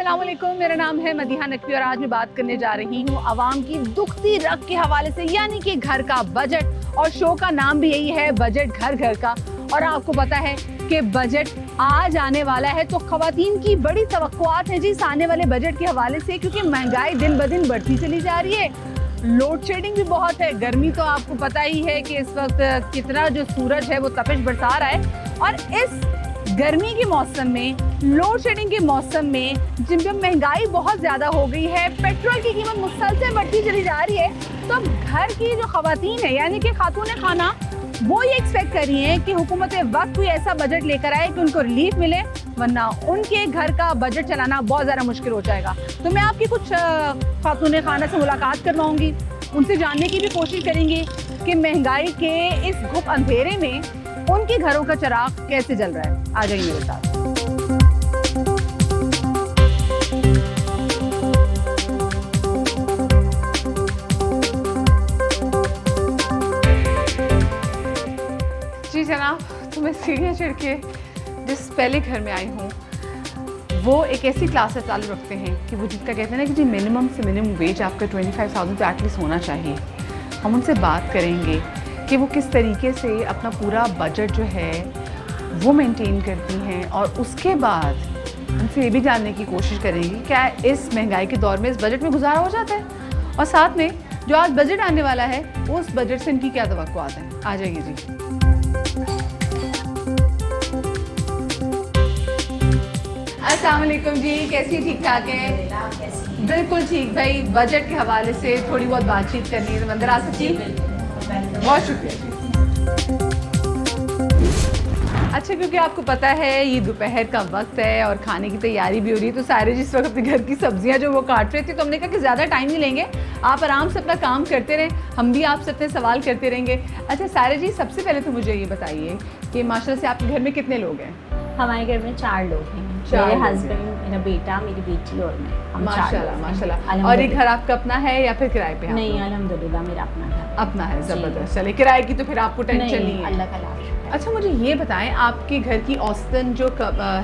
अस्सलाम वालेकुम, मेरा नाम है मदीहा नकवी और आज मैं बात करने जा रही हूँ आवाम की दुखती रग के हवाले से, यानी कि घर का बजट। और शो का नाम भी यही है, बजट घर घर का। और आपको पता है कि बजट आज आने वाला है, तो खवातीन की बड़ी तवक्कुआत है जी इस आने वाले बजट के हवाले से, क्योंकि महंगाई दिन ब दिन बढ़ती चली जा रही है। लोड शेडिंग भी बहुत है, गर्मी तो आपको पता ही है कि इस वक्त कितना जो सूरज है वो तपिश बरसा रहा है। और इस गर्मी के मौसम में, लोड शेडिंग के मौसम में, जब महंगाई बहुत ज़्यादा हो गई है, पेट्रोल की कीमत मुसलसल बढ़ती चली जा रही है, तो घर की जो खवातीन है यानी कि खातून खाना, वो ये एक्सपेक्ट कर रही हैं कि हुकूमत वक्त कोई ऐसा बजट लेकर आए कि उनको रिलीफ मिले, वरना उनके घर का बजट चलाना बहुत ज़्यादा मुश्किल हो जाएगा। तो मैं आपकी कुछ खातून खाना से मुलाकात करवाऊँगी, उनसे जानने की भी कोशिश करेंगे कि महंगाई के इस घुप अंधेरे में उनके घरों का चिराग कैसे जल रहा है। आ जाइए मेरे साथ। जी जनाब, तो मैं सीढ़ियाँ चढ़ के जिस पहले घर में आई हूँ, वो एक ऐसी क्लास से ताल्लुक़ रखते हैं कि वो जिसका कहते हैं ना कि जी मिनिमम से मिनिमम वेज आपका 25,000 तो एटलीस्ट होना चाहिए। हम उनसे बात करेंगे कि वो किस तरीके से अपना पूरा बजट जो है वो मेंटेन करती हैं, और उसके बाद उनसे ये भी जानने की कोशिश करेंगे क्या इस महंगाई के दौर में इस बजट में गुजारा हो जाता है, और साथ में जो आज बजट आने वाला है उस बजट से इनकी क्या तवक्कुआत है। आ जाइए जी। अस्सलाम वालेकुम जी, कैसी ठीक ठाक हैं? बिल्कुल ठीक भाई, बजट के हवाले से थोड़ी बहुत बातचीत करनी है, तो अंदर आ सकती है? बहुत शुक्रिया। अच्छा, क्योंकि आपको पता है ये दोपहर का वक्त है और खाने की तैयारी भी हो रही है, तो सारे जिस वक्त अपने घर की सब्जियां जो वो काट रहे थे, तो हमने कहा कि ज़्यादा टाइम नहीं लेंगे, आप आराम से अपना काम करते रहें, हम भी आपसे अपने सवाल करते रहेंगे। अच्छा सारे जी, सबसे पहले तो मुझे ये बताइए कि माशाल्लाह से आपके घर में कितने लोग हैं? हमारे घर में 4 लोग हैं, मेरे हस्बैंड, मेरा बेटा, मेरी बेटी और मैं। माशाल्लाह माशाल्लाह। और ये घर आपका अपना है या फिर किराए पे? नहीं, अल्हम्दुलिल्लाह मेरा अपना घर अपना है। ज़बरदस्त। चले, किराए की तो फिर आपको टेंशन नहीं है। अल्लाह का लाख। अच्छा, मुझे ये बताएं आपके घर की औसतन जो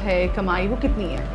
है कमाई वो कितनी है?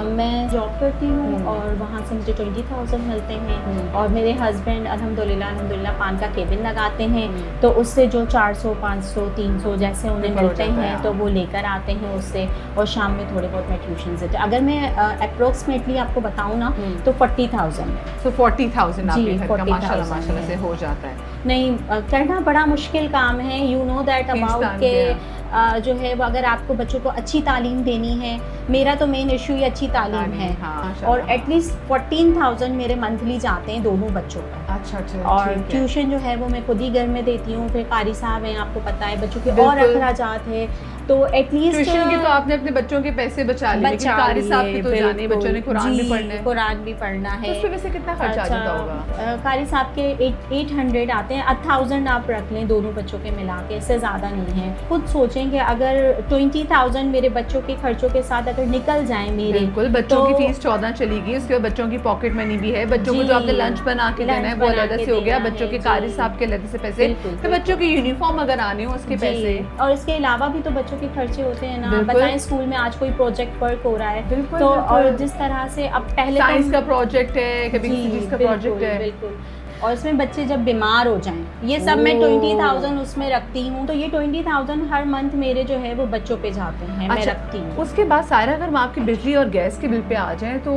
मैं जॉब करती हूँ और वहाँ से मुझे 20,000 मिलते हैं, और मेरे हस्बैंड अल्हम्दुलिल्लाह पान का केबिन लगाते हैं, तो उससे जो 400, 500, 300 जैसे उन्हें मिलते हैं तो वो लेकर आते हैं उससे, और शाम में थोड़े बहुत मैं ट्यूशन देते हैं। अगर मैं अप्रोक्सीमेटली आपको बताऊँ ना तो 40,000 है। तो 40,000 आपके घर का माशाल्लाह माशाल्लाह से हो जाता है। नहीं, करना बड़ा मुश्किल काम है, यू नो दैट अबाउट के जो है वो अगर आपको बच्चों को अच्छी तालीम देनी है, मेरा तो मेन इशू ही अच्छी तालीम है। हाँ, और एटलीस्ट 14,000 मेरे मंथली जाते हैं दोनों बच्चों पर। अच्छा। और ट्यूशन जो है वो मैं खुद ही घर में देती हूँ, फिर कारी साहब हैं, आपको पता है बच्चों के और अखराजात है, तो एटलीस्ट ट्यूशन की तो आपने अपने बच्चों के पैसे बचा लिए, लेकिन कारी साहब के तो जाने, बच्चों ने कुरान भी पढ़ना है। कुरान भी पढ़ना है, तो उस पे वैसे कितना खर्च आ जाता होगा? कारी साहब के 800 आते हैं, 1000 आप रख लें दोनों बच्चों के मिला के, इससे ज़्यादा नहीं है। खुद सोचें कि अगर 20,000 मेरे बच्चों के खर्चों के साथ अगर निकल जाए मेरे, बिल्कुल, बच्चों की फीस 14 चली गई, उसके बाद बच्चों की पॉकेट मनी भी है, बच्चों को जो आपने लंच बना के देना है वो अलग से हो गया, बच्चों के कारी साहब के अलग से पैसे, तो बच्चों की यूनिफॉर्म अगर आने हो उसके पैसे, और इसके अलावा भी तो बच्चों के खर्चे होते हैं ना। बताएं स्कूल में आज कोई प्रोजेक्ट वर्क हो रहा है तो, और जिस तरह से अब पहले साइंस का प्रोजेक्ट है, कभी किसी चीज का प्रोजेक्ट है, बिल्कुल, और इसमें बच्चे जब बीमार हो जाएं, ये सब मैं 20,000 उसमें रखती हूँ, तो ये 20,000 हर मंथ मेरे जो है वो बच्चों पे जाते हैं। मैं रखती हूँ। उसके बाद सारा अगर आपकी बिजली और गैस के बिल पे आ जाए तो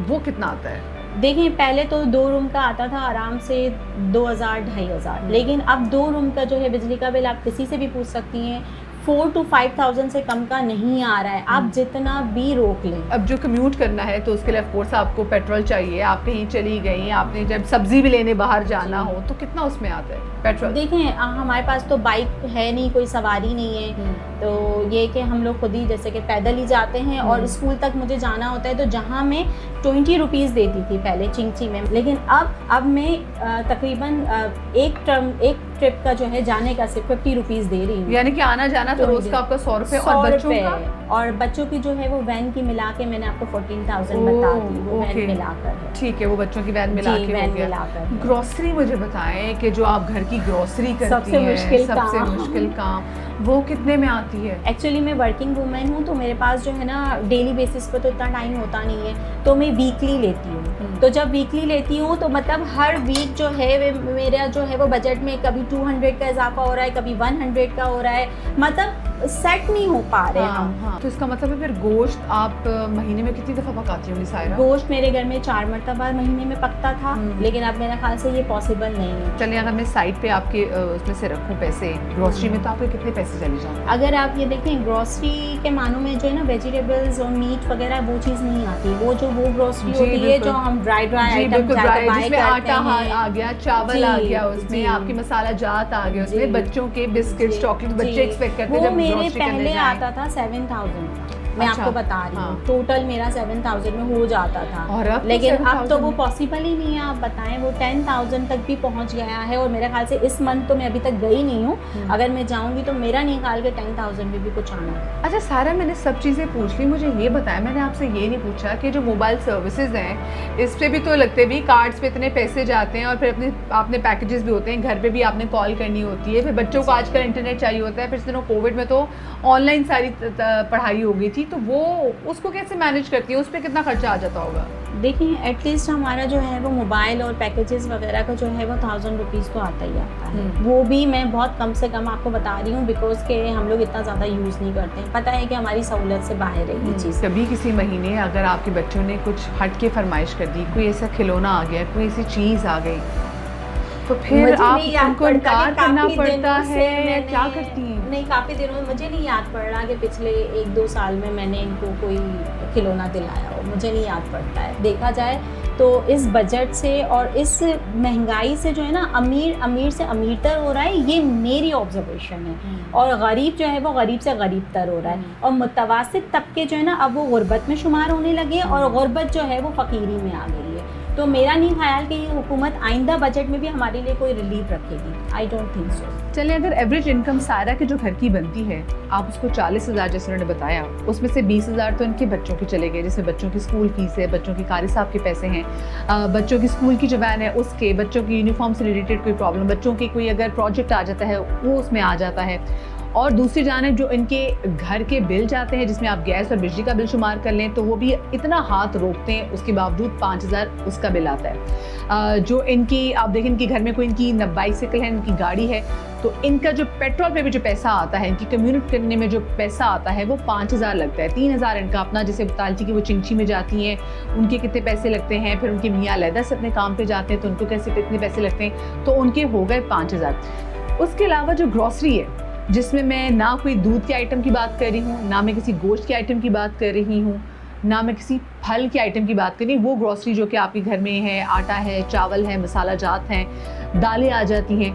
वो कितना आता है? देखिए, पहले तो 2 रूम का आता था आराम से 2,000, 2,500, लेकिन अब 2 रूम का जो है बिजली का बिल आप किसी से भी पूछ सकती हैं, 4,000 to 5,000 से कम का नहीं आ रहा है, आप जितना भी रोक लें। अब जो कम्यूट करना है तो उसके लिए ऑफ कोर्स आपको पेट्रोल चाहिए, आप कहीं चली गई, आपने जब सब्जी भी लेने बाहर जाना हो तो कितना उसमें आता है पेट्रोल? देखें, हमारे पास तो बाइक है नहीं, कोई सवारी नहीं है, तो ये कि हम लोग खुद ही जैसे कि पैदल ही जाते हैं, और स्कूल तक मुझे जाना होता है, तो जहाँ मैं 20 रुपीज़ देती थी पहले चिंची में, लेकिन अब मैं तकरीबन एक ट्रिप का जो है जाने का सिर्फ 50 रुपीज़ दे रही हूँ, यानी कि आना जाना तो रोज का आपका 100 रुपये, और बच्चों का, और बच्चों की जो है वो वैन की मिला के मैंने आपको 14,000 बता दी, वो वैन मिलाकर। ठीक है, वो बच्चों की वैन मिला के हो गया। ग्रोसरी मुझे बताएं कि जो आप घर की ग्रोसरी करती हैं, सबसे मुश्किल काम, वो कितने में आती है? एक्चुअली मैं वर्किंग वूमेन हूँ, तो मेरे पास जो है ना डेली बेसिस पर तो इतना टाइम होता नहीं है, तो मैं वीकली लेती हूँ। तो जब वीकली लेती हूँ तो मतलब हर वीक जो है मेरा जो है वो बजट में कभी 200 का इजाफा हो रहा है, कभी 100 का हो रहा है, मतलब सेट नहीं हो पा रहे हम। हाँ। तो इसका मतलब है फिर गोश्त आप महीने में कितनी दफ़ा पकाती होंगी सायरा? गोश्त मेरे घर में 4 मरतबा महीने में पकता था, लेकिन अब मेरे ख्याल से ये पॉसिबल नहीं है। चलिए अगर मैं साइड पे आपके उसमें से रखूँ पैसे, ग्रोसरी में तो आपके कितने पैसे चले जाते हैं? अगर आप ये देखें ग्रोसरी के मानों में जो है ना वेजिटेबल्स और मीट वगैरह वो चीज़ नहीं आती, वो ग्रोसरी जी, होती है बिल्कुल। जो हम ड्राई आइटम जिसमें आटा आ गया, चावल आ जी, गया, उसमें जी। आपकी मसाला जात आ गया, जी। उसमें बच्चों के बिस्किट, जी, चॉकलेट, बच्चे जी। एक्सपेक्ट करते हैं वो जब मेरे ग्रोसरी करने पहले जाएं। आता था 7,000 का, मैं अच्छा, आपको बता रही हूँ। हाँ। टोटल मेरा 7,000 में हो जाता था, और अब तो लेकिन अब 7,000 तो वो पॉसिबल ही नहीं है। आप बताएं, वो 10,000 तक भी पहुँच गया है, और मेरे ख्याल से इस मंथ तो मैं अभी तक गई नहीं हूँ, अगर मैं जाऊँगी तो मेरा नहीं ख्याल के 10,000 में भी कुछ आना है। अच्छा सारा, मैंने सब चीज़ें पूछ ली, मुझे ये बताया, मैंने आपसे ये नहीं पूछा कि जो मोबाइल सर्विसेज हैं इस पे भी तो लगते भी कार्ड्स पे इतने पैसे जाते हैं, और फिर आपने पैकेजेस भी होते हैं, घर पे भी आपने कॉल करनी होती है, फिर बच्चों को आजकल इंटरनेट चाहिए होता है, फिर इस दिनों कोविड में तो ऑनलाइन सारी पढ़ाई हो गई थी, तो वो उसको कैसे मैनेज करती है? उस पर कितना खर्चा आ जाता होगा? देखिए एटलीस्ट हमारा जो है वो मोबाइल और पैकेजेस वगैरह का जो है वो 1,000 रुपीज़ तो आता ही आता है। वो भी मैं बहुत कम से कम आपको बता रही हूँ, बिकॉज के हम लोग इतना ज़्यादा यूज़ नहीं करते हैं, पता है कि हमारी सहूलत से बाहर है ये चीज़। कभी किसी महीने अगर आपके बच्चों ने कुछ हट के फरमाइश कर दी, कोई ऐसा खिलौना आ गया, कोई ऐसी चीज़ आ गई, तो फिर आप उनको इनकार करना पड़ता है या क्या करती हैं? नहीं, काफ़ी दिनों में मुझे नहीं याद पड़ रहा कि पिछले 1-2 साल में मैंने इनको कोई खिलौना दिलाया हो, मुझे नहीं याद पड़ता है। देखा जाए तो इस बजट से और इस महंगाई से जो है ना अमीर से अमीरतर हो रहा है, ये मेरी ऑब्जर्वेशन है। और गरीब जो है वो गरीब से गरीब तर हो रहा है, और मुतवासित तबके जो है ना अब वो गुर्बत में शुमार होने लगे, और गुर्बत जो है वो फ़कीरी में आ गई है। तो मेरा नहीं ख्याल कि ये हुकूमत आइंदा बजट में भी हमारे लिए कोई रिलीफ रखेगी। I don't think so. चलिए अगर एवरेज इनकम सारा के जो घर की बनती है, आप उसको 40,000 जैसे उन्होंने बताया, उसमें से 20,000 तो इनके बच्चों के चले गए, जैसे बच्चों की स्कूल फीस है, बच्चों की कारी साहब के पैसे हैं, बच्चों की स्कूल की जो वैन है उसके, बच्चों की यूनिफॉर्म से रिलेटेड कोई प्रॉब्लम, बच्चों के कोई अगर प्रोजेक्ट आ जाता है वो उसमें आ जाता है, और दूसरी जानिब जो इनके घर के बिल जाते हैं, जिसमें आप गैस और बिजली का बिल शुमार कर लें, तो वो भी इतना हाथ रोकते हैं, उसके बावजूद 5,000 उसका बिल आता है। जो इनकी आप देखें, इनके घर में कोई इनकी बाइसिकल है, इनकी गाड़ी है, तो इनका जो पेट्रोल पे भी जो पैसा आता है, इनकी कम्यूनिट करने में जो पैसा आता है वो 5,000 लगता है। 3,000 इनका अपना, जैसे बतालची की वो चिंची में जाती हैं, उनके कितने पैसे लगते हैं, फिर उनके मियाँ अलहदा से अपने काम पे जाते हैं तो उनको कैसे कितने पैसे लगते हैं, तो उनके हो गए 5,000। उसके अलावा जो ग्रॉसरी है, जिसमें मैं ना कोई दूध के आइटम की बात कर रही हूँ, ना मैं किसी गोश्त के आइटम की बात कर रही हूँ, ना मैं किसी फल के आइटम की बात कर रही हूँ, वो ग्रॉसरी जो कि आपके घर में है, आटा है, चावल है, मसाला जात हैं, दालें आ जाती हैं,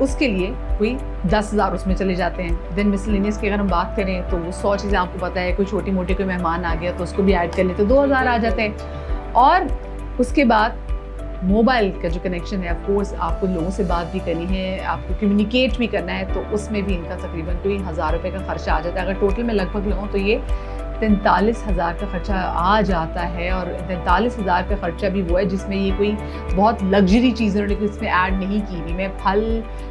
उसके लिए कोई 10,000 उसमें चले जाते हैं। देन मिसलेनियस की अगर हम बात करें तो वो 100 चीज़ें आपको पता है, कोई छोटी मोटी कोई मेहमान आ गया तो उसको भी ऐड कर लें तो 2,000 आ जाते हैं। और उसके बाद मोबाइल का जो कनेक्शन है, ऑफ कोर्स आपको लोगों से बात भी करनी है, आपको कम्युनिकेट भी करना है, तो उसमें भी इनका तकरीबन कोई 1,000 रुपये का खर्चा आ जाता है। अगर टोटल में लगभग लगाऊँ तो ये 43,000 का खर्चा आ जाता है, और 43,000 का खर्चा भी वो है जिसमें ये कोई बहुत लग्जरी चीज़ उन्होंने इसमें ऐड नहीं की हुई,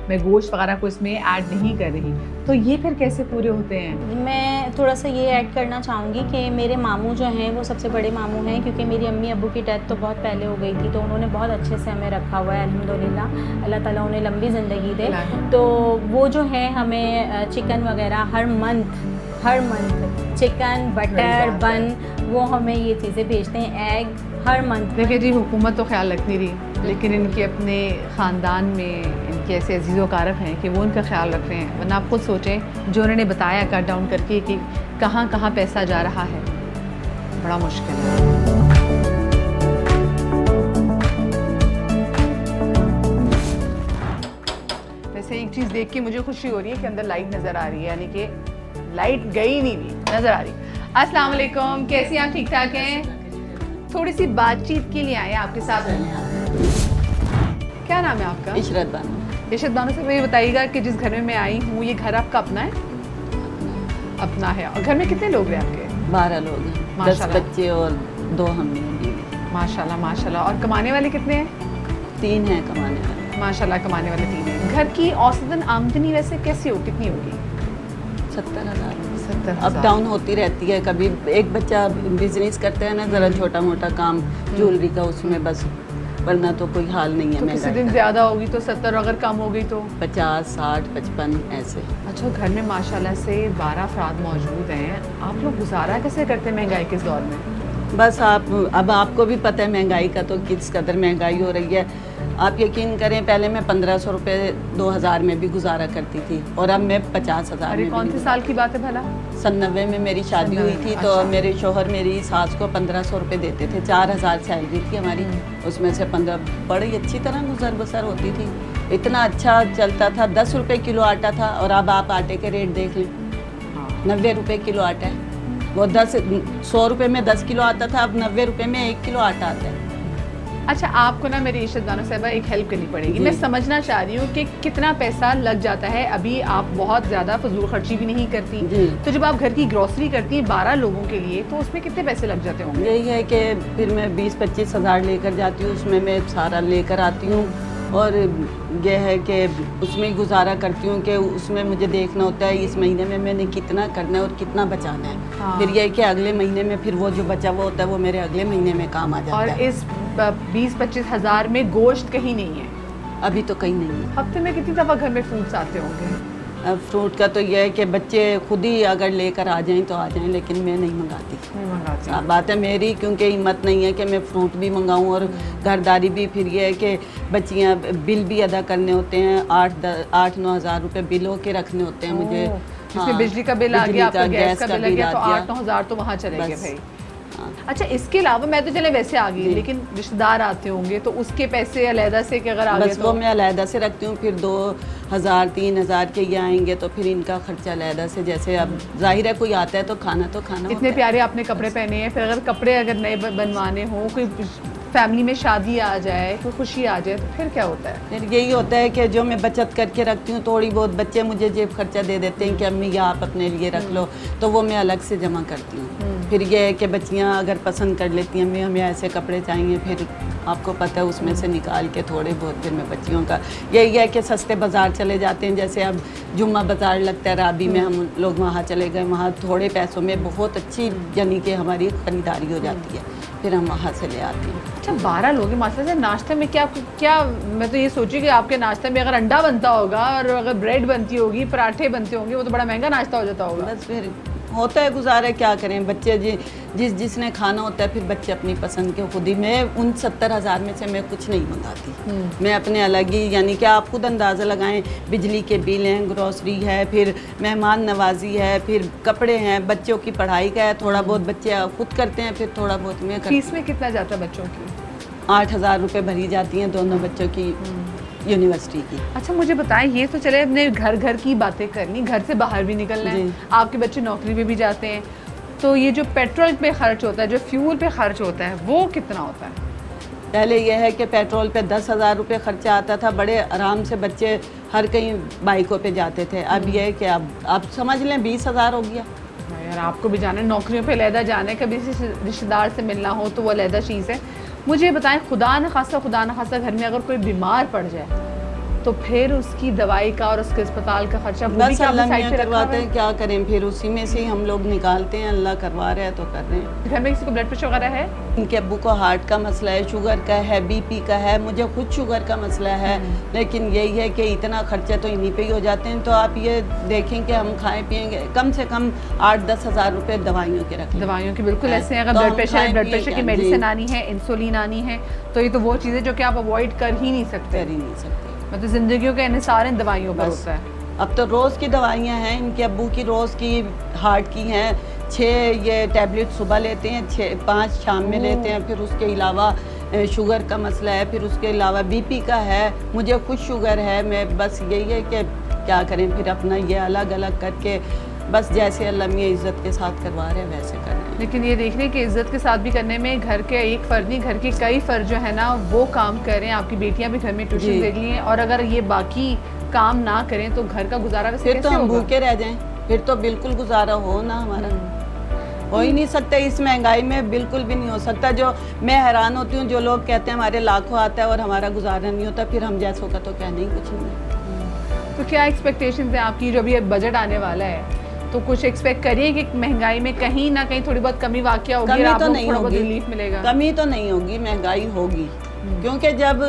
मैं गोश्त वगैरह को इसमें ऐड नहीं कर रही, तो ये फिर कैसे पूरे होते हैं? मैं थोड़ा सा ये ऐड करना चाहूँगी कि मेरे मामू जो हैं वो सबसे बड़े मामू हैं, क्योंकि मेरी अम्मी अब्बू की डेथ तो बहुत पहले हो गई थी, तो उन्होंने बहुत अच्छे से हमें रखा हुआ है अल्हम्दुलिल्लाह, अल्लाह ताला उन्हें लंबी ज़िंदगी दे। तो वो जो है हमें चिकन वगैरह हर मंथ चिकन, बटर, बन, वो हमें ये चीज़ें भेजते हैं, एग हर मंथ। देखिए जी, हुकूमत तो ख्याल रख नहीं रही, लेकिन इनके अपने ख़ानदान में इनके ऐसे अजीज़ व कारब हैं कि वो इनका ख्याल रख रहे हैं। वरना आप खुद सोचें, जो उन्होंने बताया कट डाउन करके कि कहाँ कहाँ पैसा जा रहा है, बड़ा मुश्किल है। वैसे एक चीज़ देख के मुझे खुशी हो रही है कि अंदर लाइट नज़र आ रही है, यानी कि लाइट गई नहीं नज़र आ रही। अस्सलाम वालेकुम, कैसी आप? ठीक ठाक हैं? थोड़ी सी बातचीत के लिए आए आपके साथ। क्या नाम है आपका? इशरत बानो। इशरत बानो से मुझे बताइएगा कि जिस घर में मैं आई हूँ, ये घर आपका अपना है? अपना है। और घर में कितने लोग हैं आपके? 12 लोग हैं, 10 माशाल्लाह। बच्चे और 2 हम बीवी। माशाल्लाह माशाल्लाह। और कमाने वाले कितने हैं? 3 हैं कमाने वाले। माशाल्लाह, कमाने वाले 3 हैं। घर की औसतन आमदनी वैसे कैसी हो, कितनी होगी? 70,000 70,000। अप डाउन होती रहती है। कभी एक बच्चा बिजनेस करते हैं ना, ज़रा छोटा मोटा काम ज्वेलरी का, उसमें बस, वरना तो कोई हाल नहीं है तो किसी महंगाई दिन का। ज़्यादा होगी तो 70, अगर कम हो गई तो? 50, 60, 55 ऐसे। अच्छा, घर में माशाल्लाह से 12 अफराद मौजूद हैं, आप लोग गुजारा कैसे करते हैं महंगाई के इस दौर में? बस अब आपको भी पता है महंगाई का, तो किस कदर महंगाई हो रही है। आप यकीन करें, पहले मैं 1500 रुपये 2000 में भी गुजारा करती थी, और अब मैं 50,000 अरे में कौन भी से साल की बात है भला? 97 में मेरी शादी हुई थी। तो अच्छा। मेरे शोहर मेरी सास को 1500 रुपये देते थे, 4000 सैलरी थी हमारी, उसमें से 15 बड़ी अच्छी तरह गुजर बसर होती थी, इतना अच्छा चलता था। 10 रुपये किलो आटा था, और अब आप आटे के रेट देख लें, 90 रुपये किलो आटा है। वो 100 रुपये में 10 किलो आता था, अब 90 रुपये में 1 किलो आटा आता है। अच्छा, आपको ना मेरी इशरत बानो साहिबा एक हेल्प करनी पड़ेगी। जी। मैं समझना चाह रही हूँ कि कितना पैसा लग जाता है। अभी आप बहुत ज़्यादा फजूल खर्ची भी नहीं करती, जी। तो जब आप घर की ग्रोसरी करती हैं 12 लोगों के लिए, तो उसमें कितने पैसे लग जाते होंगे? यही है कि फिर मैं 20-25 हज़ार लेकर जाती हूँ, उसमें मैं सारा लेकर आती हूँ, और यह है कि उसमें ही गुजारा करती हूँ कि उसमें मुझे देखना होता है इस महीने में मैंने कितना करना है और कितना बचाना है। हाँ। फिर यह है कि अगले महीने में फिर वो जो बचा हुआ होता है वो मेरे अगले महीने में काम आ जाता और है। इस 20-25 हज़ार में गोश्त कहीं नहीं है? अभी तो कहीं नहीं है। हफ्ते में कितनी दफ़ा घर में फ्रूट्स आते होंगे? अब फ्रूट का तो यह है कि बच्चे खुद ही अगर लेकर आ जाएं तो आ जाएं, लेकिन मैं नहीं मंगाती। नहीं मंगाती। साफ बात है मेरी, क्योंकि हिम्मत नहीं है कि मैं फ्रूट भी मंगाऊं और घरदारी भी। फिर ये है कि बच्चियां बिल भी अदा करने होते हैं, 8-9 हज़ार रुपये बिलों के रखने होते हैं मुझे। जिसमें बिजली का बिल आ बिजली गया, आपका का, गैस का बिल आ गया, तो आ गया। 8-9 हज़ार तो वहाँ चले गए बस। भाई। हाँ। अच्छा, इसके अलावा मैं तो चले वैसे आ गई, जी। लेकिन रिश्तेदार आते होंगे तो उसके पैसे अलहदा से कि अगर आ गए बस तो? वो मैं अलहदा से रखती हूँ। फिर 2000-3000 के ये आएंगे तो फिर इनका खर्चा अलहदा से। जैसे अब जाहिर है कोई आता है तो खाना इतने होता है। प्यारे आपने कपड़े पहने हैं, फिर अगर कपड़े अगर नए बनवाने हो, कोई फैमिली में शादी आ जाए, कोई खुशी आ जाए, तो फिर क्या होता है? फिर यही होता है कि जो मैं बचत करके रखती हूँ थोड़ी बहुत, बच्चे मुझे जेब खर्चा दे देते हैं कि अम्मी ये आप अपने लिए रख लो, तो वो मैं अलग से जमा करती हूँ। फिर ये है कि बच्चियाँ अगर पसंद कर लेती हैं, अम्मी हमें ऐसे कपड़े चाहिए, फिर आपको पता है उसमें से निकाल के थोड़े बहुत फिर मैं बच्चियों का। यही है कि सस्ते बाज़ार चले जाते हैं, जैसे अब जुम्मा बाज़ार लगता है राबी में, हम लोग वहाँ चले गए, वहाँ थोड़े पैसों में बहुत अच्छी यानी कि हमारी ख़रीदारी हो जाती है, फिर हम वहाँ से ले आते हैं। अच्छा, 12 लोग हैं माशाल्लाह से। नाश्ते में क्या क्या, मैं तो ये सोची कि आपके नाश्ते में अगर अंडा बनता होगा और अगर ब्रेड बनती होगी, पराठे बनते होंगे, वो तो बड़ा महंगा नाश्ता हो जाता होगा। बस फिर होता है गुजारा, क्या करें। बच्चे जिसने खाना होता है, फिर बच्चे अपनी पसंद के खुद ही। मैं उन 70,000 में से मैं कुछ नहीं मंगाती। मैं अपने अलग ही, यानी कि आप खुद अंदाज़ा लगाएं, बिजली के बिल हैं, ग्रोसरी है, फिर मेहमान नवाजी है, फिर कपड़े हैं, बच्चों की पढ़ाई का है, थोड़ा बहुत बच्चे खुद करते हैं, फिर थोड़ा बहुत मैं करती हूँ। फीस में कितना जाता है बच्चों की? 8,000 रुपये भरी जाती हैं दोनों बच्चों की यूनिवर्सिटी की। अच्छा, मुझे बताएं, ये तो चले अपने घर की बातें करनी, घर से बाहर भी निकलना है, जी। आपके बच्चे नौकरी पे भी जाते हैं, तो ये जो पेट्रोल पे खर्च होता है, जो फ्यूल पे खर्च होता है, वो कितना होता है? पहले यह है कि पेट्रोल पे 10,000 रुपये खर्चा आता था, बड़े आराम से बच्चे हर कहीं बाइकों पे जाते थे। अब यह है कि अब समझ लें 20,000 हो गया। यार, आपको भी जाना है, नौकरियों पे अलहदा जाना है, कभी किसी रिश्तेदार से मिलना हो तो वो अलहदा चीज़ है। मुझे बताएं, खुदा न खास्ता घर में अगर कोई बीमार पड़ जाए, तो फिर उसकी दवाई का और उसके अस्पताल का खर्चा वो भी बस क्या अल्लाह आपने साइड मियाँ पे रखा करवाते हुआ हैं, है? क्या करें, फिर उसी में से ही हम लोग निकालते हैं। अल्लाह करवा रहे हैं तो कर रहे हैं। घर में किसी को ब्लड प्रेशर वगैरह है? इनके अब्बू को हार्ट का मसला है, शुगर का है, बीपी का है, मुझे खुद शुगर का मसला है, लेकिन यही है कि इतना खर्चा तो इन्हीं पे ही हो जाते हैं। तो आप ये देखें कि हम खाएं पिएंगे कम से कम 8-10 हज़ार रुपये दवाइयों के रख लें। दवाइयों की बिल्कुल है। ऐसे हैं, अगर तो ब्लड हम प्रेशर है, खाएं ब्लड पिएं प्रेशर की क्या? मेडिसिन जी। आनी है, इंसुलिन आनी है, तो ये तो वो चीज़ें जो कि आप अवॉइड कर ही नहीं सकते। कर ही नहीं सकते। मतलब ज़िंदगियों का इन्हिसार इन दवाइयों पर बस। होता है। अब तो रोज़ की दवाइयाँ हैं, इनके अब्बू की रोज़ की हार्ट की हैं, 6 ये टैबलेट सुबह लेते हैं, 5 शाम में लेते हैं। फिर उसके अलावा शुगर का मसला है, फिर उसके अलावा बीपी का है, मुझे खुद शुगर है। मैं बस यही है कि क्या करें, फिर अपना ये अलग अलग करके बस जैसे अल्लाह मियाँ इज़्ज़त के साथ करवा रहे हैं वैसे कर रहे हैं। लेकिन ये देखने की इज्जत के साथ भी करने में घर के एक फ़र्द नहीं, घर के कई फ़र्द जो है ना वो काम करें। आपकी बेटियां भी घर में ट्यूशन जी। देख ली हैं, और अगर ये बाकी काम ना करें तो घर का गुजारा वैसे फिर तो कैसे हम होगा? भूखे रह जाएं, फिर तो बिल्कुल गुजारा हो ना हमारा। हो ही नहीं सकता इस महंगाई में, बिल्कुल भी नहीं हो सकता। जो मैं हैरान होती हूँ, जो लोग कहते हैं हमारे लाखों आता है और हमारा गुजारा नहीं होता, फिर हम जैसों का तो कहना ही कुछ नहीं है। तो क्या एक्सपेक्टेशंस हैं आपकी जो अभी बजट आने वाला है? तो कुछ एक्सपेक्ट करिए कि महंगाई में कहीं ना कहीं थोड़ी बहुत कमी वाक़या होगी और कमी आप तो लोग नहीं थोड़ा बहुत होगी, रिलीफ मिलेगा। कमी तो नहीं होगी, महंगाई होगी। क्योंकि जब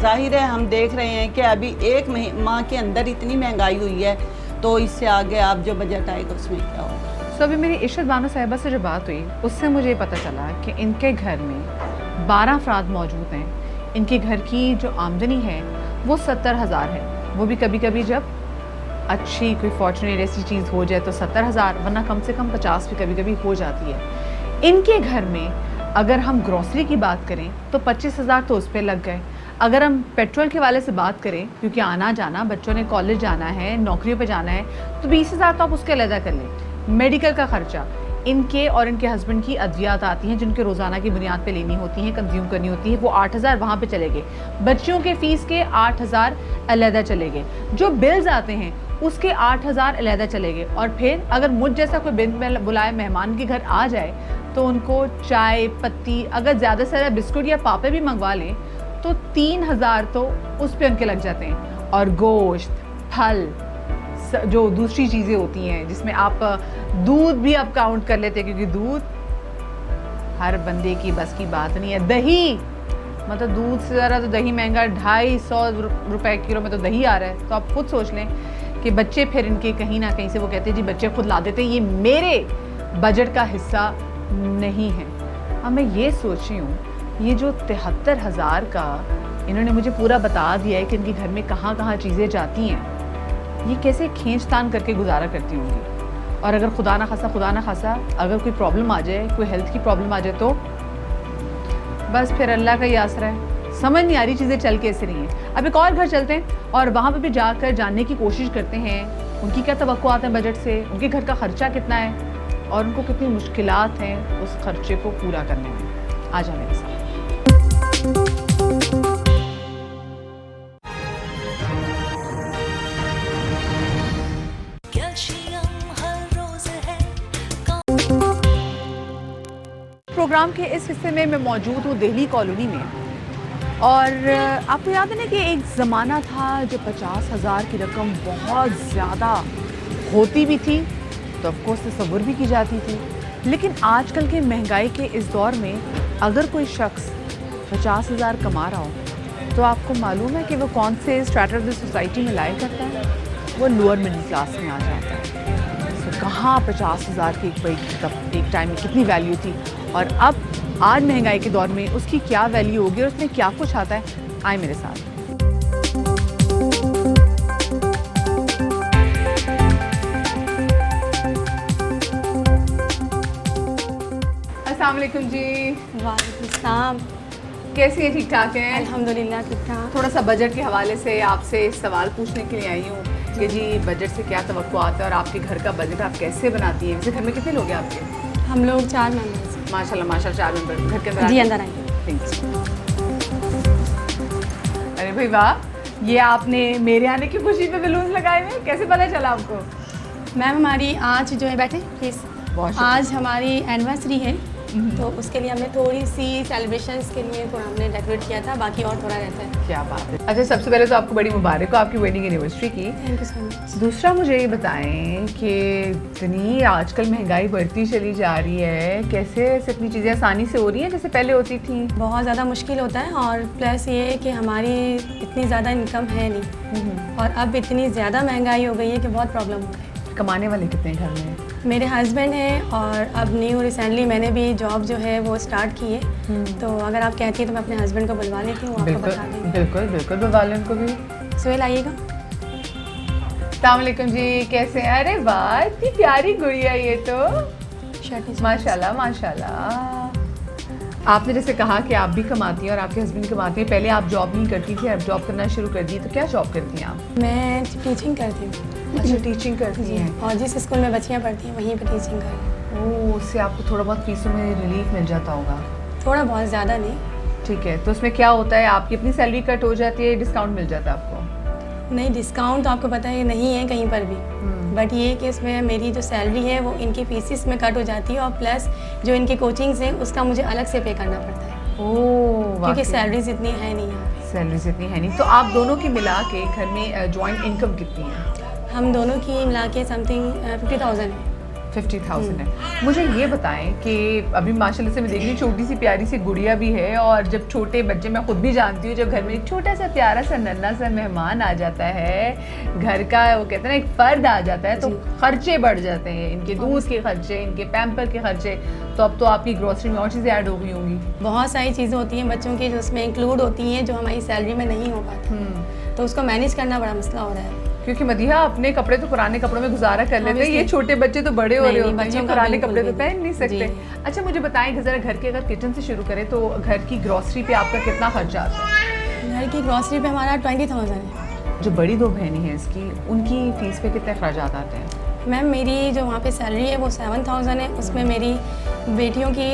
जाहिर है हम देख रहे हैं कि अभी एक माह के अंदर इतनी महंगाई हुई है, तो इससे आगे आप जो बजट आएगा उसमें क्या होगा। सो अभी मेरी इशरत बानो साहिबा से जो बात हुई उससे मुझे पता चला कि इनके घर में 12 अफराद मौजूद हैं। इनके घर की जो आमदनी है वो 70,000 है। वो भी कभी कभी जब अच्छी कोई फॉर्चुनेट ऐसी चीज़ हो जाए तो 70,000, वरना कम से कम 50 भी कभी कभी हो जाती है। इनके घर में अगर हम ग्रॉसरी की बात करें तो 25,000 तो उस पर लग गए। अगर हम पेट्रोल के वाले से बात करें, क्योंकि आना जाना, बच्चों ने कॉलेज जाना है, नौकरियों पे जाना है, तो 20,000 तो आप उसके अलग कर लें। मेडिकल का खर्चा, इनके और इनके हस्बैंड की अद्वियात आती हैं जिनके रोज़ाना की बुनियाद पे लेनी होती हैं, कंज्यूम करनी होती है, वो 8,000 वहाँ पे चले गए। बच्चियों के फ़ीस के 8,000 अलहदा चले गए। जो बिल्स आते हैं उसके 8,000 अलहदा चले गए। और फिर अगर मुझ जैसा कोई बिन बुलाए मेहमान के घर आ जाए तो उनको चाय पत्ती, अगर ज़्यादा से ज़्यादा बिस्कुट या पापे भी मंगवा लें तो 3,000 तो उस पर उनके लग जाते हैं। और गोश्त, फल, जो दूसरी चीज़ें होती हैं जिसमें आप दूध भी आप काउंट कर लेते हैं, क्योंकि दूध हर बंदे की बस की बात नहीं है। दही, मतलब दूध से ज़्यादा तो दही महंगा, 250 रुपए किलो में तो दही आ रहा है। तो आप खुद सोच लें कि बच्चे फिर इनके कहीं ना कहीं से वो कहते हैं जी बच्चे खुद ला देते हैं, ये मेरे बजट का हिस्सा नहीं है। अब मैं ये सोच रही हूँ, ये जो 73,000 का इन्होंने मुझे पूरा बता दिया है कि इनके घर में कहाँ कहाँ चीज़ें जाती हैं, ये कैसे खींचतान करके गुजारा करती होंगी। और अगर खुदा ना खासा अगर कोई प्रॉब्लम आ जाए, कोई हेल्थ की प्रॉब्लम आ जाए तो बस फिर अल्लाह का ही आसरा है। समझ नहीं आ रही चीज़ें चल कैसे रही हैं। अब एक और घर चलते हैं और वहाँ पे भी जाकर जानने की कोशिश करते हैं उनकी क्या तवक्कुआत हैं बजट से, उनके घर का ख़र्चा कितना है और उनको कितनी मुश्किलात हैं उस खर्चे को पूरा करने में। आ जाओ मेरे साथ। प्रोग्राम के इस हिस्से में मैं मौजूद हूँ दिल्ली कॉलोनी में। और आपको याद है ना कि एक ज़माना था जब 50,000 की रकम बहुत ज़्यादा होती भी थी, तो ऑफकोर्स तसव्वुर भी की जाती थी। लेकिन आजकल के महंगाई के इस दौर में अगर कोई शख्स 50,000 कमा रहा हो तो आपको मालूम है कि वो कौन से स्ट्रैटा ऑफ द सोसाइटी में लाया करता है? वो लोअर मिडिल क्लास में आ जाता है। तो कहाँ 50,000 की एक टाइम में कितनी वैल्यू थी और अब आज महंगाई के दौर में उसकी क्या वैल्यू होगी और उसमें क्या कुछ आता है। आए मेरे साथ। अस्सलाम वालेकुम जी। वालेकुम सलाम। कैसी है? ठीक ठाक हैं? अल्हम्दुलिल्लाह ठीक ठाक। थोड़ा सा बजट के हवाले से आपसे सवाल पूछने के लिए आई हूँ कि जी बजट से क्या तवक्कुआत है और आपके घर का बजट आप कैसे बनाती हैं? वैसे घर में कितने लोग हैं आपके? हम लोग 4 मेंबर्स हैं। माशाल्लाह 4 मेंबर घर के अंदर जी आते अंदर आएंगे। हैं। अरे भाई वाह, ये आपने मेरे आने की खुशी पे बलून लगाए हुए, कैसे पता चला आपको? मैम हमारी आज जो है बैठे प्लीज़, बहुत शुक्रिया। आज हमारी एनिवर्सरी है तो उसके लिए हमने थोड़ी सी सेलिब्रेशंस के लिए थोड़ा हमने डेकोरेट किया था, बाकी और थोड़ा रहता है। क्या बात है। अच्छा, सबसे पहले तो आपको बड़ी मुबारक हो आपकी वेडिंग एनिवर्सरी की। Thank you so much. दूसरा मुझे ये बताएं कि इतनी आजकल महंगाई बढ़ती चली जा रही है, कैसे ऐसे इतनी चीज़ें आसानी से हो रही हैं जैसे पहले होती थी? बहुत ज़्यादा मुश्किल होता है और प्लस ये है कि हमारी इतनी ज़्यादा इनकम है नहीं और अब इतनी ज़्यादा महंगाई हो गई है कि बहुत प्रॉब्लम हो गई। कमाने वाले कितने घर में? मेरे हस्बैंड हैं और अब न्यू रिसेंटली मैंने भी जॉब जो है वो स्टार्ट की है, तो अगर आप कहती हैं तो मैं अपने हस्बैंड को बुलवा लेती हूँ, आपको बता देंगे। बिल्कुल बिल्कुल बुलवा लें उनको भी। सुहेल आइएगा। अस्सलाम वालेकुम जी, कैसे हैं? अरे वाह, इतनी प्यारी गुड़िया ये तो, माशाल्लाह माशाल्लाह। आपने जैसे कहा कि आप भी कमाती हैं और आपके हस्बैंड कमाते हैं, पहले आप जॉब नहीं करती थी, अब जॉब करना शुरू कर दी, तो क्या जॉब करती हैं आप? मैं टीचिंग करती हूँ। अच्छा, टीचिंग करती हैं। और जिस स्कूल में बच्चियाँ पढ़ती हैं वहीं पे टीचिंग कर रही हूँ। ओह, उससे आपको थोड़ा बहुत फीसों में रिलीफ मिल जाता होगा? थोड़ा बहुत ज़्यादा नहीं। ठीक है, तो उसमें क्या होता है, आपकी अपनी सैलरी कट हो जाती है, डिस्काउंट मिल जाता है आपको? नहीं, डिस्काउंट तो आपको पता है नहीं है कहीं पर भी, बट ये कि इसमें मेरी जो सैलरी है वो इनकी फीसिस में कट हो जाती है और प्लस जो इनकी कोचिंग्स हैं उसका मुझे अलग से पे करना पड़ता है। ओह, क्योंकि सैलरीज इतनी है नहीं यहाँ पे। सैलरीज इतनी है नहीं, तो आप दोनों की मिला के घर में जॉइंट इनकम कितनी है? हम दोनों की मिला के समथिंग 50,000 है। 50,000 है। मुझे ये बताएं कि अभी माशाल्लाह से मैं देख रही हूँ छोटी सी प्यारी सी गुड़िया भी है, और जब छोटे बच्चे, मैं खुद भी जानती हूँ, जब घर में एक छोटा सा प्यारा सा नन्हा सा मेहमान आ जाता है, घर का वो कहते हैं ना एक फर्द आ जाता है, तो खर्चे बढ़ जाते हैं, इनके दूध के खर्चे, इनके पैम्पर के खर्चे। तो अब तो आपकी ग्रोसरी में और चीज़ें ऐड हो गई होंगी। बहुत सारी चीज़ें होती हैं बच्चों की जो उसमें इंक्लूड होती हैं, जो हमारी सैलरी में नहीं हो पाता, तो उसको मैनेज करना बड़ा मसला हो रहा है। क्योंकि मदीहा अपने कपड़े तो पुराने कपड़ों में गुजारा कर लेते हैं, ये छोटे बच्चे तो बड़े हो रहे होते हैं, ये पुराने कपड़े तो पहन नहीं सकते। अच्छा मुझे बताएं कि ज़रा घर के, अगर किचन से शुरू करें तो घर की ग्रोसरी पे आपका कितना खर्चा आता है? घर की ग्रॉसरी पे हमारा 20,000 है। जो बड़ी दो बहनें हैं इसकी, उनकी फ़ीस पे कितने अखराज आते हैं? मैम मेरी जो वहाँ पे सैलरी है वो 7,000 है, उसमें मेरी बेटियों की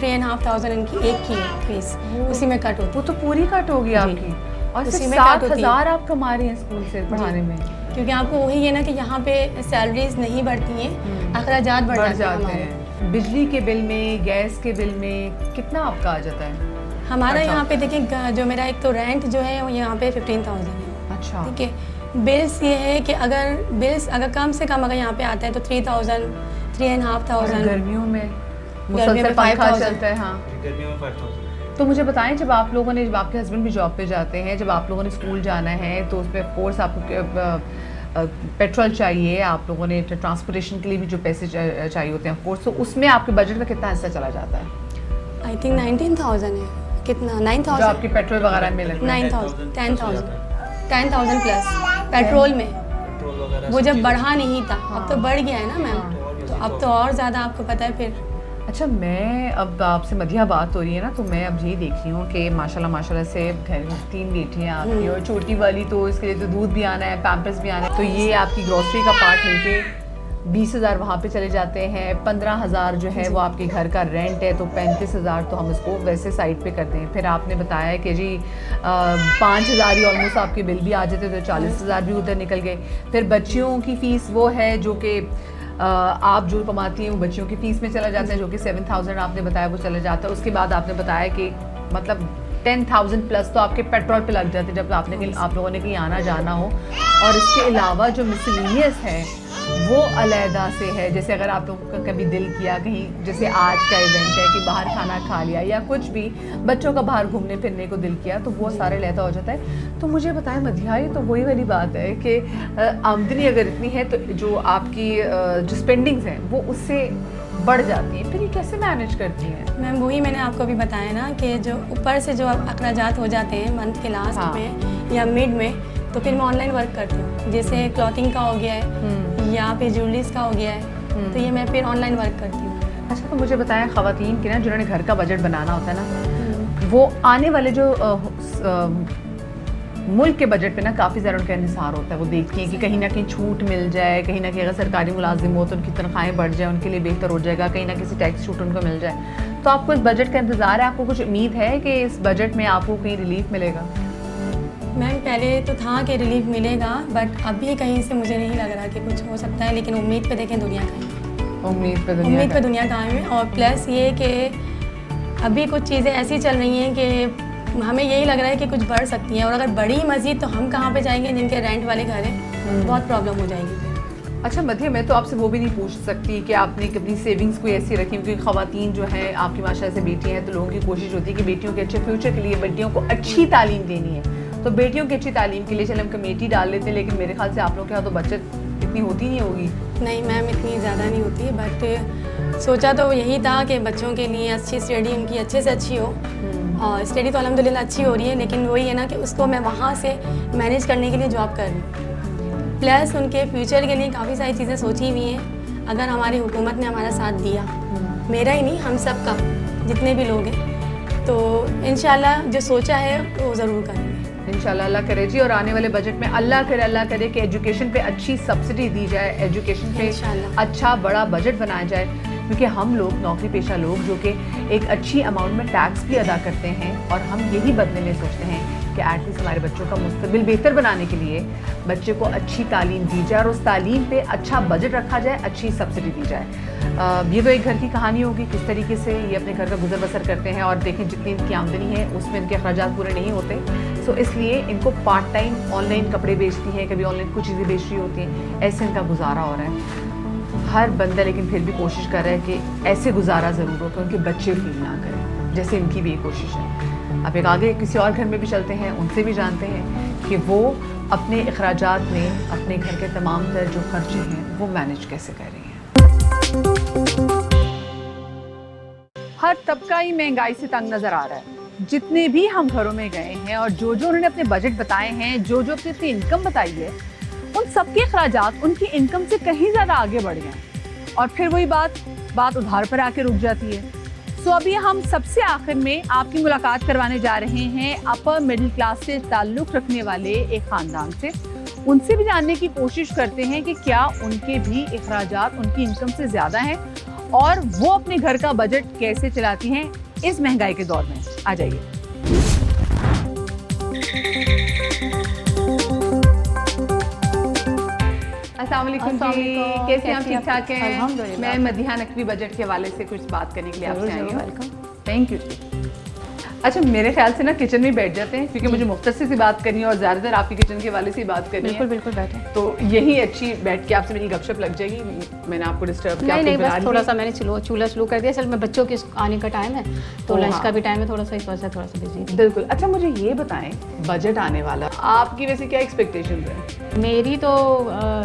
3,500 इनकी एक की है फीस, उसी में कट होती वो तो पूरी कट होगी आपकी, और उसी सिर्फ में कट होती है। 7,000 आप कमा रही हैं स्कूल से पढ़ाने में। है। क्योंकि आपको वही है ना कि यहाँ पे सैलरीज नहीं बढ़ती हैं, अखराजात बढ़ जाते हैं। बिजली के बिल में, गैस के बिल में कितना आपका आ जाता है? हमारा यहाँ पे देखिए, जो मेरा एक तो रेंट जो है वो यहाँ पे 15,000 है। अच्छा, ठीक है। बिल्स ये है कि अगर कम से कम अगर यहाँ पे आता है तो 3,000, 3,500। गर्मियों में गर्मियों में मुसलसल पंखा 5,000 चलता है। हाँ, गर्मियों में 5,000। तो मुझे बताएं, जब आप लोगों ने, जब आपके हस्बैंड भी जॉब पे जाते हैं, जब आप लोगों ने स्कूल जाना है, तो उसमें ऑफ कोर्स आपको पेट्रोल चाहिए, आप लोगों ने ट्रांसपोर्टेशन के लिए भी जो पैसे चाहिए होते हैं ऑफ कोर्स, तो उसमें आपके बजट का कितना हिस्सा चला जाता है? आई थिंक 19,000 है, कितना जो 9,000, आपके पेट्रोल वगैरह में लगता है? 9,000, 10,000 प्लस पेट्रोल में। पेट्रोल वगैरह वो सब जब चीज़ें। बढ़ा नहीं था, अब तो बढ़ गया है ना मैम, तो अब तो और ज़्यादा आपको पता है फिर। अच्छा, मैं अब आपसे मदिया बात हो रही है ना, तो मैं अब यही देख रही हूँ कि माशाल्लाह से घर में 3 बेटियाँ आपकी, और छोटी वाली तो इसके लिए तो दूध भी आना है, पैम्पर्स भी आना है, तो ये आपकी ग्रोसरी का पार्ट मिलके 20,000 वहाँ पे चले जाते हैं। 15,000 जो है वो आपके घर का रेंट है, तो 35,000 तो हम उसको वैसे साइड पे करते हैं। फिर आपने बताया कि जी 5,000 ही ऑलमोस्ट आपके बिल भी आ जाते, तो 40,000 भी उधर निकल गए। फिर बच्चियों की फ़ीस वो है जो कि आप जो कमाती हैं वो बच्चियों की फ़ीस में चला जाता है, जो कि 7,000 आपने बताया वो चला जाता है। उसके बाद आपने बताया कि मतलब 10,000 प्लस तो आपके पेट्रोल पे लग जाते हैं जब आपने आप लोगों ने कहीं आना जाना हो। और इसके अलावा जो मिसलिनियस है वो अलहदा से है, जैसे अगर आप लोगों का कभी दिल किया कहीं, जैसे आज का इवेंट है कि बाहर खाना खा लिया या कुछ भी, बच्चों का बाहर घूमने फिरने को दिल किया, तो वो सारे अलहदा हो जाता है। तो मुझे बताएं मदिहा, ये तो वही वाली बात है कि आमदनी अगर इतनी है तो जो आपकी जो स्पेंडिंग्स हैं वो उससे बढ़ जाती है, फिर ये कैसे मैनेज करती हैं? मैम वही मैंने आपको अभी बताया ना कि जो ऊपर से जो अखराजात हो जाते हैं मंथ के लास्ट हाँ। में या मिड में, तो फिर मैं ऑनलाइन वर्क करती हूँ, जैसे क्लॉथिंग का हो गया है या फिर ज्वेलरीज का हो गया है, तो ये मैं फिर ऑनलाइन वर्क करती हूँ। अच्छा, तो मुझे बताएं, ख़वातीन की ना जिन्होंने घर का बजट बनाना होता है ना, वो आने वाले जो मुल्क के बजट पे ना काफ़ी ज़्यादा उनका इंहिसार होता है। वो देखती हैं कि कहीं ना कहीं छूट मिल जाए, कहीं ना कहीं अगर सरकारी मुलाजिम हो तो उनकी तनख्वाहें बढ़ जाए, उनके लिए बेहतर हो जाएगा, कहीं ना किसी टैक्स छूट उनको मिल जाए। तो आपको इस बजट का इंतज़ार है, आपको कुछ उम्मीद है कि इस बजट में आपको कहीं रिलीफ मिलेगा? मैम पहले तो था कि रिलीफ मिलेगा, बट अभी कहीं से मुझे नहीं लग रहा कि कुछ हो सकता है, लेकिन उम्मीद पे देखें दुनिया का उम्मीद पे दुनिया कायम है। और प्लस ये कि अभी कुछ चीज़ें ऐसी चल रही हैं कि हमें यही लग रहा है कि कुछ बढ़ सकती हैं, और अगर बढ़ी मज़ीद तो हम कहाँ पे जाएंगे, जिनके रेंट वाले घर हैं, बहुत प्रॉब्लम हो जाएगी। अच्छा मध्य, मैं तो आपसे वो भी नहीं पूछ सकती कि आपने अपनी सेविंग्स कोई ऐसी रखी, क्योंकि ख़वातीन जो हैं आपकी माशाल्लाह से बेटियाँ हैं, तो लोगों की कोशिश होती है कि बेटियों के अच्छे फ्यूचर के लिए बेटियों को अच्छी तालीम देनी है, तो बेटियों की अच्छी तालीम के लिए चले हम कमेटी डाल लेते हैं, लेकिन मेरे ख्याल से आप लोग के यहाँ तो बचत इतनी होती नहीं होगी। नहीं मैम, इतनी ज़्यादा नहीं होती, बट सोचा तो यही था कि बच्चों के लिए अच्छी स्टडी उनकी अच्छे से अच्छी हो, और स्टडी तो अल्हम्दुलिल्लाह अच्छी हो रही है, लेकिन वही है ना कि उसको मैं वहाँ से मैनेज करने के लिए जॉब कर रही हूँ। प्लस उनके फ्यूचर के लिए काफ़ी सारी चीज़ें सोची हुई हैं, अगर हमारी हुकूमत ने हमारा साथ दिया, मेरा ही नहीं हम सब का, जितने भी लोग हैं, तो इंशाल्लाह जो सोचा है वो ज़रूर करेंगे इंशाल्लाह, अल्लाह करे जी। और आने वाले बजट में अल्लाह करे कि एजुकेशन पे अच्छी सब्सिडी दी जाए, एजुकेशन पे अच्छा बड़ा बजट बनाया जाए, क्योंकि हम लोग नौकरी पेशा लोग जो कि एक अच्छी अमाउंट में टैक्स भी अदा करते हैं, और हम यही बदले में सोचते हैं कि एटलीस्ट हमारे बच्चों का मुस्तकबिल बेहतर बनाने के लिए बच्चे को अच्छी तालीम दी जाए और उस तालीम पे अच्छा बजट रखा जाए, अच्छी सब्सिडी दी जाए। ये तो एक घर की कहानी होगी, किस तरीके से ये अपने घर का गुजर बसर करते हैं, और देखें जितनी इनकी आमदनी है उसमें इनके अखराजात पूरे नहीं होते। सो इसलिए इनको पार्ट टाइम ऑनलाइन कपड़े बेचती हैं, कभी ऑनलाइन कुछ चीज़ें बेच रही होती हैं, ऐसे इनका गुजारा हो रहा है। हर बंदा लेकिन फिर भी कोशिश कर रहा है कि ऐसे गुजारा ज़रूर हो कि उनके बच्चे फील ना करें, जैसे इनकी भी ये कोशिश है। अब एक आगे किसी और घर में भी चलते हैं, उनसे भी जानते हैं कि वो अपने अखराजात में अपने घर के तमाम तर जो खर्चे हैं वो मैनेज कैसे कर रही हैं। हर तबका ही महंगाई से तंग नज़र आ रहा है। जितने भी हम घरों में गए हैं और जो जो उन्होंने अपने बजट बताए हैं, जो जो अपनी इनकम बताई है, उन सबके अखराजात उनकी इनकम से कहीं ज़्यादा आगे बढ़ गए और फिर वही बात उधार पर आके रुक जाती है। सो अभी हम सबसे आखिर में आपकी मुलाकात करवाने जा रहे हैं अपर मिडिल क्लास से ताल्लुक़ रखने वाले एक ख़ानदान से। उनसे भी जानने की कोशिश करते हैं कि क्या उनके भी अखराजात उनकी इनकम से ज़्यादा हैं और वो अपने घर का बजट कैसे चलाती हैं इस महंगाई के दौर में। आ जाइए। अस्सलाम वालेकुम जी, कैसे हैं आप? ठीक ठाक हैं? अल्हम्दुलिल्लाह। मैं मदीहा नकवी बजट के हवाले से कुछ बात करने के लिए आपसे आई हूँ। वेलकम। थैंक यू जी। अच्छा, मेरे ख्याल से ना किचन में बैठ जाते हैं क्योंकि मुझे मुख्तसर सी बात करनी है और ज़्यादातर आपकी किचन के हवाले से ही बात करनी है। बिल्कुल बिल्कुल बैठे। तो यही अच्छी बैठ के आपसे मेरी गपशप लग जाएगी। मैंने आपको डिस्टर्ब किया? नहीं, बस थोड़ा सा मैंने चूल्हा शुरू कर दिया। असल में बच्चों के आने का टाइम है तो लंच का भी टाइम है, थोड़ा सा इस वजह से थोड़ा सा बिजी। बिल्कुल। अच्छा, मुझे ये बताएं, बजट आने वाला, आपकी वैसे क्या एक्सपेक्टेशन है? मेरी तो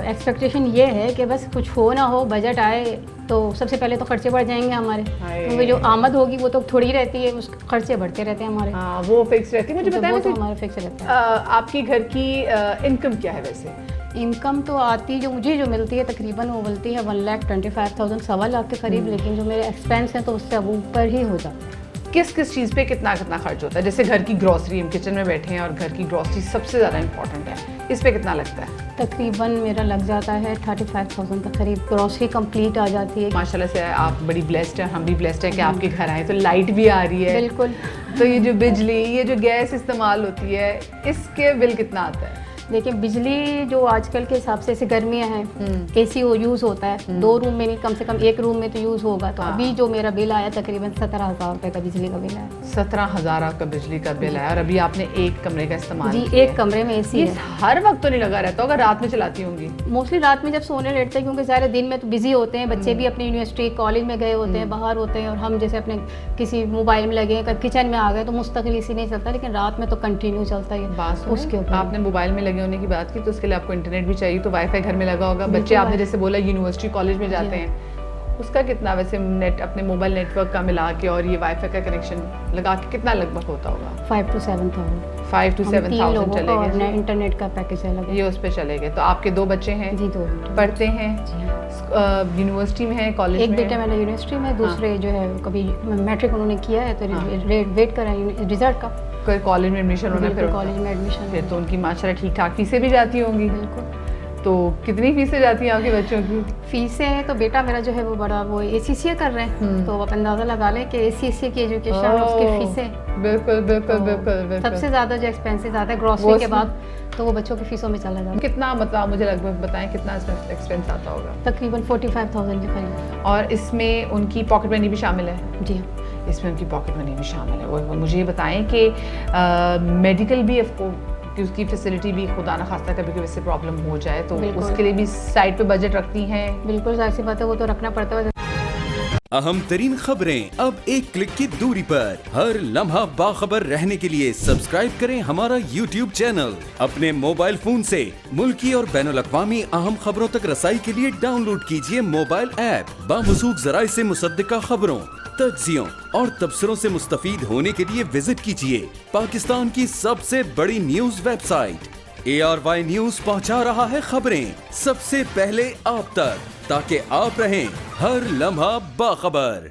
एक्सपेक्टेशन ये है कि बस कुछ हो ना हो, बजट आए तो सबसे पहले तो खर्चे बढ़ जाएंगे हमारे, क्योंकि जो आमद होगी वो तो थोड़ी रहती है, उस खर्चे बढ़ते रहते हैं हमारे। हाँ, वो फिक्स रहती है। मुझे बताएं वो वैसे, तो हमारा फिक्स रहता है। आपकी घर की इनकम क्या है वैसे? इनकम तो आती जो मुझे जो मिलती है तकरीबन वो मिलती है 1,25,000, 1.25 लाख के करीब, लेकिन जो मेरे एक्सपेंस हैं तो उससे अब ऊपर ही हो जाता है। किस किस चीज़ पे कितना कितना खर्च होता है? जैसे घर की ग्रॉसरी, हम किचन में बैठे हैं और घर की ग्रॉसरी सबसे ज़्यादा इंपॉर्टेंट है, इस पे कितना लगता है? तकरीबन मेरा लग जाता है 35,000 के करीब, ग्रॉसरी कंप्लीट आ जाती है। माशाल्लाह से आप बड़ी ब्लेस्ड हैं, हम भी ब्लेस्ड हैं कि आपके घर आए तो लाइट भी आ रही है। बिल्कुल। तो ये जो बिजली, ये जो गैस इस्तेमाल होती है, इसके बिल कितना आता है? देखिए, बिजली जो आजकल के हिसाब से गर्मियाँ हैं, एसी यूज़ होता है 2 रूम में, नहीं कम से कम 1 रूम में तो यूज़ होगा। तो अभी जो मेरा बिल आया तकरीबन 17,000 रुपये का बिजली का बिल आया। 17,000 का बिजली का बिल आया और अभी आपने एक कमरे का इस्तेमाल जी, किया। एक कमरे में एसी है। हर वक्त तो नहीं लगा रहता होगा, रात में चलाती होंगी? मोस्टली रात में जब सोने लेटते हैं, क्योंकि सारे दिन में तो बिजी होते हैं, बच्चे भी अपनी यूनिवर्सिटी कॉलेज में गए होते हैं, बाहर होते हैं, और हम जैसे अपने किसी मोबाइल में लगे हैं, किचन में आ गए तो मुस्तकिल इसी नहीं चलता, लेकिन रात में तो कंटिन्यू चलता है। बात उसके ऊपर आपने मोबाइल में लगे होने की बात की, तो उसके लिए आपको इंटरनेट भी चाहिए, तो वाईफाई घर में लगा होगा। बच्चे आपने जैसे बोला यूनिवर्सिटी कॉलेज में जाते हैं, उसका कितना वैसे नेट अपने मोबाइल नेटवर्क का मिला के और ये वाईफाई का कनेक्शन लगा के कितना लगभग होता होगा? 5 to 7,000। 5 to 7,000 चलेगा। इंटरनेट का पैकेज अलग है। ये उस पे चले गए। तो आपके 2 बच्चे हैं? जी, 2 पढ़ते हैं? यूनिवर्सिटी में है, कॉलेज में? एक बेटा मेरा यूनिवर्सिटी में, दूसरे जो है कभी मैट्रिक उन्होंने किया है तो वेट कर रहे हैं रिजल्ट का। कोई कॉलेज में एडमिशन होना, फिर कॉलेज में एडमिशन फिर तो उनकी माशाल्लाह ठीक ठाक फीसें भी जाती होंगी। बिल्कुल। तो कितनी फीसें जाती हैं आपके बच्चों की? फीसें हैं तो बेटा मेरा जो है वो बड़ा वो ACCA कर रहे हैं, तो आप अंदाज़ा लगा लें कि ACCA की एजुकेशन और उसकी फीसें बिल्कुल बिल्कुल तो बिल्कुल बिल्कुल। सबसे ज़्यादा जो एक्सपेंसेस आता है ग्रॉसरी के बाद, तो वो बच्चों की फीसों में चला जाता है। कितना, मतलब मुझे लगभग बताएं कितना इसमें एक्सपेंस आता होगा? तकरीबन 45,000 के करीब। और इसमें उनकी पॉकेट मनी भी शामिल है? जी हाँ, इसमें उनकी पॉकेट मनी भी शामिल है। वो मुझे ये बताएं कि मेडिकल भी कि उसकी फैसिलिटी भी खुदा ना खास्ता कभी कभी से प्रॉब्लम हो जाए तो उसके लिए भी साइड पे बजट रखती हैं? बिल्कुल, जाहिर सी बात है, वो तो रखना पड़ता है। अहम तरीन खबरें अब एक क्लिक की दूरी पर। हर लम्हा बाखबर रहने के लिए सब्सक्राइब करें हमारा YouTube चैनल। अपने मोबाइल फोन से मुल्की और बैनुल-अक़वामी अहम खबरों तक रसाई के लिए डाउनलोड कीजिए मोबाइल ऐप। बामसूख जराए से मुसद्दिका खबरों, तज्जियों और तबसरों से मुस्तफीद होने के लिए विजिट कीजिए पाकिस्तान की सबसे बड़ी न्यूज वेबसाइट। ARY न्यूज पहुंचा रहा है खबरें सबसे पहले आप तक, ताकि आप रहें हर लम्हा बाखबर।